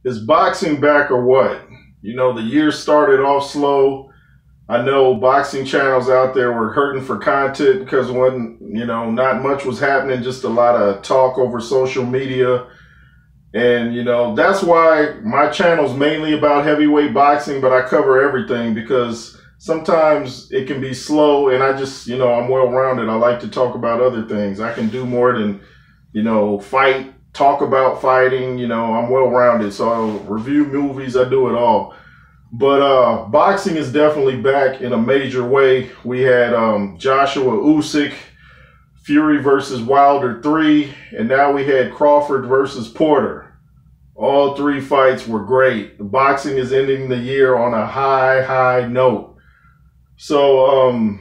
Is boxing back or what? You know, the year started off slow. I know boxing channels out there were hurting for content because when, not much was happening, just a lot of talk over social media. And, that's why my channel's mainly about heavyweight boxing, but I cover everything because sometimes it can be slow and I just, I'm well rounded. I like to talk about other things. I can do more than, fight, talk about fighting, I'm well rounded. So I review movies, I do it all. But boxing is definitely back in a major way. We had Joshua Usyk, Fury versus Wilder 3, and now we had Crawford versus Porter. All three fights were great. Boxing is ending the year on a high note. So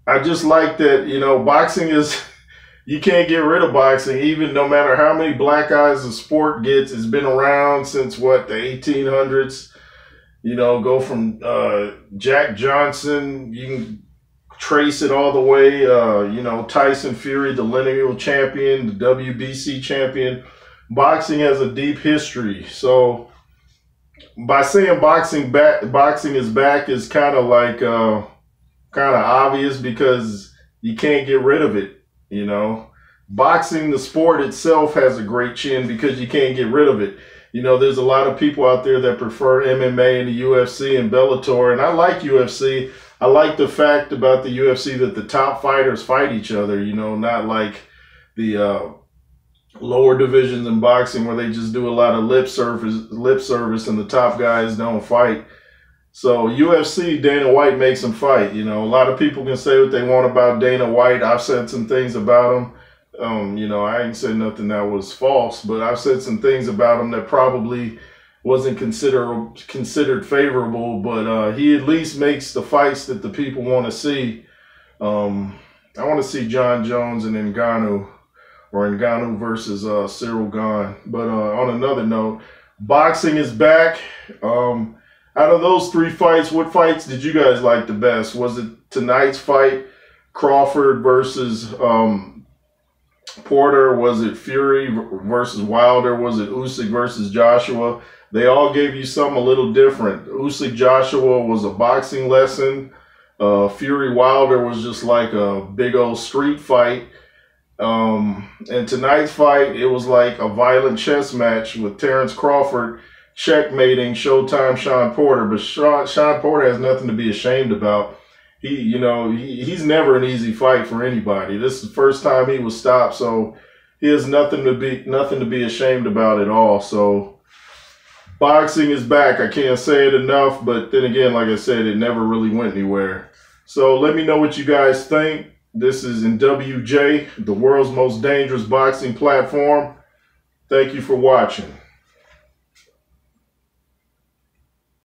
I just like that, boxing is, you can't get rid of boxing, even no matter how many black eyes the sport gets. It's been around since what, the 1800s. Go from Jack Johnson, you can trace it all the way, Tyson Fury, the lineal champion, the WBC champion. Boxing has a deep history. So by saying boxing is back is kind of like obvious because you can't get rid of it. Boxing, the sport itself, has a great chin because you can't get rid of it. There's a lot of people out there that prefer MMA and the UFC and Bellator, and I like UFC. I like the fact about the UFC that the top fighters fight each other, not like the lower divisions in boxing where they just do a lot of lip service and the top guys don't fight. So UFC, Dana White makes them fight. A lot of people can say what they want about Dana White. I've said some things about him. I ain't said nothing that was false, but I've said some things about him that probably wasn't considered favorable, but he at least makes the fights that the people want to see. I want to see John Jones and Ngannou, or Ngannou versus Cyril Gane. But on another note, boxing is back. Out of those three fights, what fights did you guys like the best? Was it tonight's fight, Crawford versus Porter? Was it Fury versus Wilder? Was it Usyk versus Joshua? They all gave you something a little different. Usyk Joshua was a boxing lesson. Fury Wilder was just like a big old street fight. And tonight's fight, it was like a violent chess match with Terrence Crawford checkmating Showtime Sean Porter. But Sean Porter has nothing to be ashamed about. He's never an easy fight for anybody. This is the first time he was stopped, so he has nothing to be ashamed about at all. So boxing is back. I can't say it enough, but then again, like I said, it never really went anywhere. So let me know what you guys think. This is N.W.J, the world's most dangerous boxing platform. Thank you for watching.